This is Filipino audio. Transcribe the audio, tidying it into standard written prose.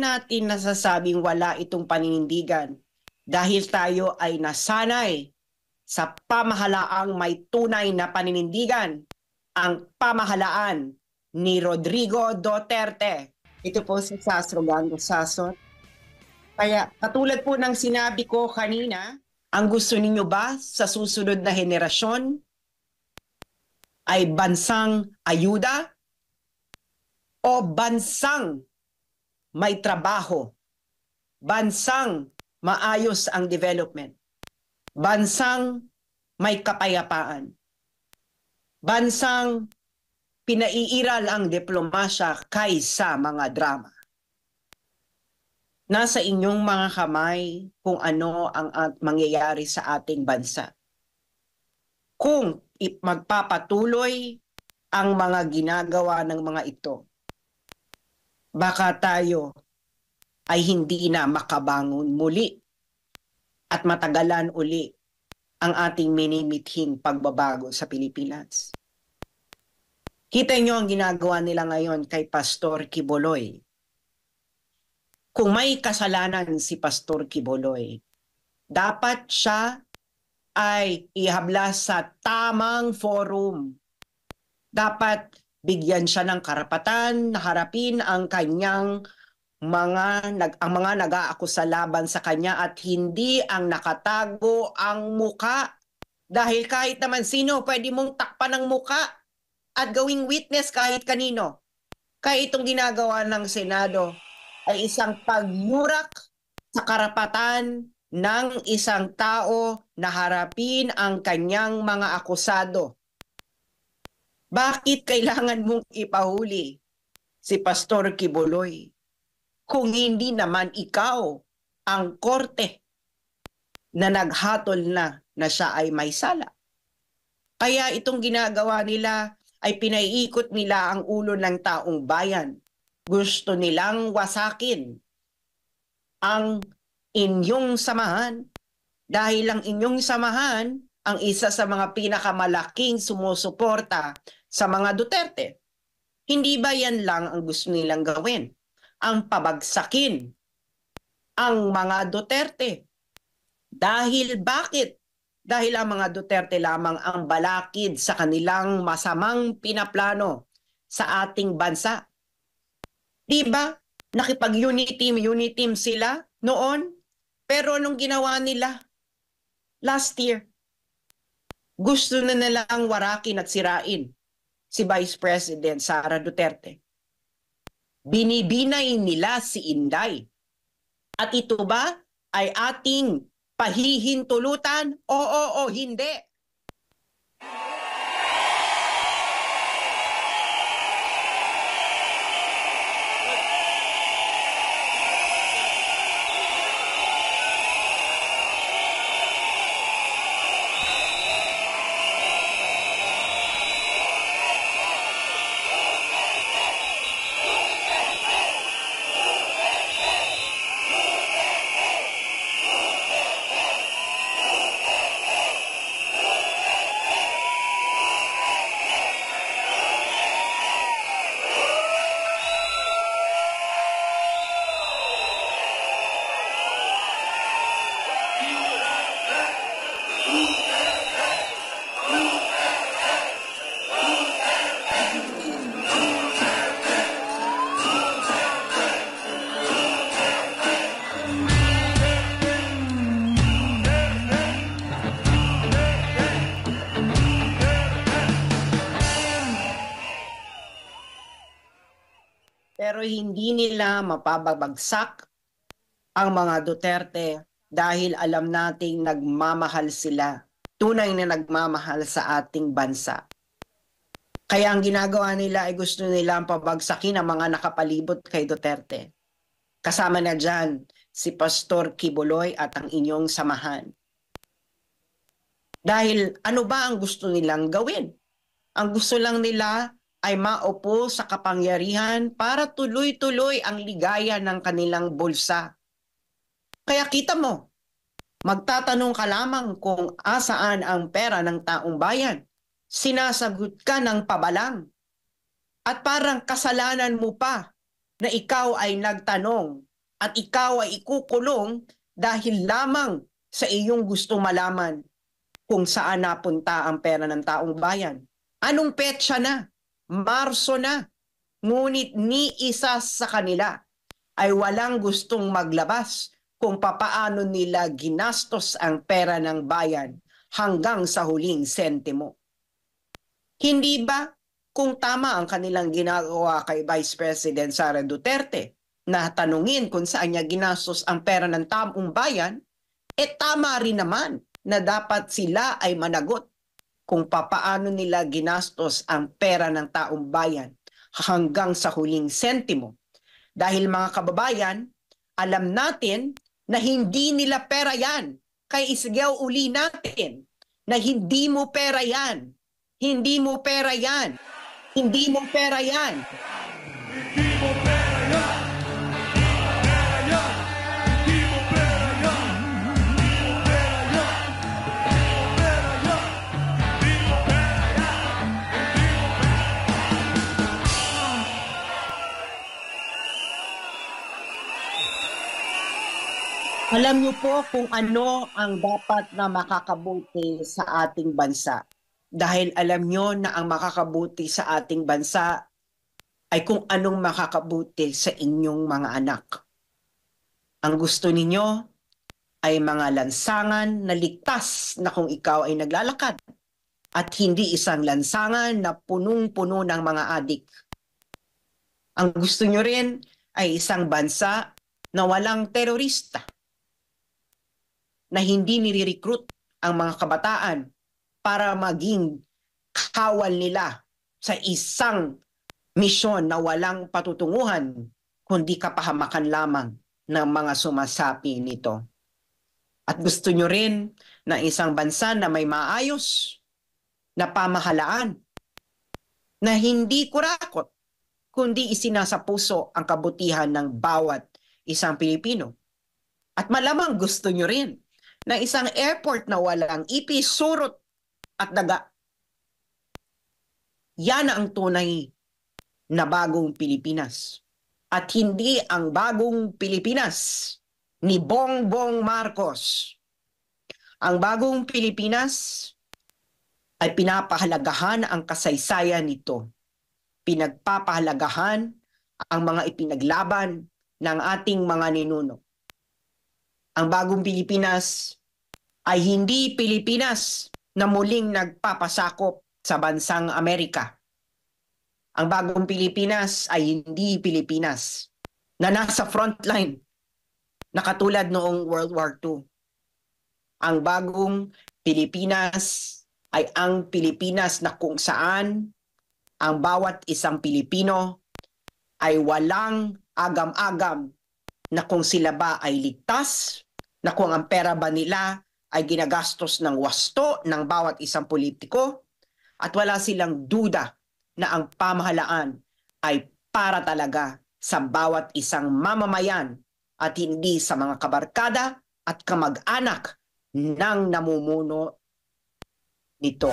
natin nasasabing wala itong paninindigan dahil tayo ay nasanay sa pamahalaang may tunay na paninindigan, ang pamahalaan ni Rodrigo Duterte. Ito po si Sasro Sasot. Kaya katulad po ng sinabi ko kanina, ang gusto ninyo ba sa susunod na henerasyon ay bansang ayuda o bansang may trabaho, bansang maayos ang development, bansang may kapayapaan, bansang pinaiiral ang diplomasya kaysa mga drama? Nasa inyong mga kamay kung ano ang mangyayari sa ating bansa. Kung magpapatuloy ang mga ginagawa ng mga ito, baka tayo ay hindi na makabangon muli at matagalan uli ang ating minimithing pagbabago sa Pilipinas. Kita nyo ang ginagawa nila ngayon kay Pastor Quiboloy. Kung may kasalanan si Pastor Quiboloy, dapat siya ay ihablas sa tamang forum. Dapat bigyan siya ng karapatan na harapin ang kanyang mga nag-aakusa laban sa kanya at hindi ang nakatago ang muka. Dahil kahit naman sino pwede mong takpan ng muka at gawing witness kahit kanino. Kaya itong ginagawa ng Senado ay isang pagmurak sa karapatan ng isang tao na harapin ang kanyang mga akusado. Bakit kailangan mong ipahuli si Pastor Quiboloy kung hindi naman ikaw ang korte na naghatol na siya ay may sala? Kaya itong ginagawa nila ay pinaiikot nila ang ulo ng taong bayan. Gusto nilang wasakin ang inyong samahan dahil ang inyong samahan ang isa sa mga pinakamalaking sumusuporta sa mga Duterte. Hindi ba yan lang ang gusto nilang gawin? Ang pabagsakin ang mga Duterte. Dahil bakit? Dahil ang mga Duterte lamang ang balakid sa kanilang masamang pinaplano sa ating bansa. Diba? Nakipag-unity team sila noon. Pero anong ginawa nila last year? Gusto na nilang warakin at sirain si Vice President Sara Duterte. Binibinay nila si Inday. At ito ba ay ating pahihintulutan? Oo o hindi? Pero hindi nila mapabagsak ang mga Duterte dahil alam nating nagmamahal sila. Tunay na nagmamahal sa ating bansa. Kaya ang ginagawa nila ay gusto nilang pabagsakin ang mga nakapalibot kay Duterte. Kasama na dyan si Pastor Quiboloy at ang inyong samahan. Dahil ano ba ang gusto nilang gawin? Ang gusto lang nila ay maupo sa kapangyarihan para tuloy-tuloy ang ligaya ng kanilang bulsa. Kaya kita mo, magtatanong ka lamang kung asaan ang pera ng taong bayan. Sinasagot ka ng pabalang. At parang kasalanan mo pa na ikaw ay nagtanong at ikaw ay ikukulong dahil lamang sa iyong gusto malaman kung saan napunta ang pera ng taong bayan. Anong petsa na? Marso na. Ngunit ni isa sa kanila ay walang gustong maglabas kung papaano nila ginastos ang pera ng bayan hanggang sa huling sentimo. Hindi ba kung tama ang kanilang ginagawa kay Vice President Sara Duterte na tanungin kung saan niya ginastos ang pera ng taong bayan, tama rin naman na dapat sila ay managot kung papaano nila ginastos ang pera ng taong bayan hanggang sa huling sentimo. Dahil mga kababayan, alam natin na hindi nila pera yan. Kaya isigaw uli natin na hindi mo pera yan. Hindi mo pera yan. Hindi mo pera yan. Hindi mo pera yan. Hindi mo pera yan. Hindi mo pera yan. Hindi mo pera yan. Alam niyo po kung ano ang dapat na makakabuti sa ating bansa. Dahil alam niyo na ang makakabuti sa ating bansa ay kung anong makakabuti sa inyong mga anak. Ang gusto ninyo ay mga lansangan na ligtas na kung ikaw ay naglalakad at hindi isang lansangan na punong-puno ng mga adik. Ang gusto nyo rin ay isang bansa na walang terorista, na hindi nire-recruit ang mga kabataan para maging kawal nila sa isang misyon na walang patutunguhan, kundi kapahamakan lamang ng mga sumasapi nito. At gusto nyo rin na isang bansa na may maayos na pamahalaan, na hindi kurakot, kundi isinasapuso ang kabutihan ng bawat isang Pilipino. At malamang gusto nyo rin na isang airport na walang ipis, surot at daga. Yan ang tunay na bagong Pilipinas. At hindi ang bagong Pilipinas ni Bongbong Marcos. Ang bagong Pilipinas ay pinapahalagahan ang kasaysayan nito. Pinagpapahalagahan ang mga ipinaglaban ng ating mga ninuno. Ang bagong Pilipinas ay hindi Pilipinas na muling nagpapasakop sa bansang Amerika. Ang bagong Pilipinas ay hindi Pilipinas na nasa frontline na katulad noong World War II. Ang bagong Pilipinas ay ang Pilipinas na kung saan ang bawat isang Pilipino ay walang agam-agam na kung sila ba ay ligtas, na kung ang pera ba nila ay ginagastos ng wasto ng bawat isang politiko, at wala silang duda na ang pamahalaan ay para talaga sa bawat isang mamamayan at hindi sa mga kabarkada at kamag-anak ng namumuno nito.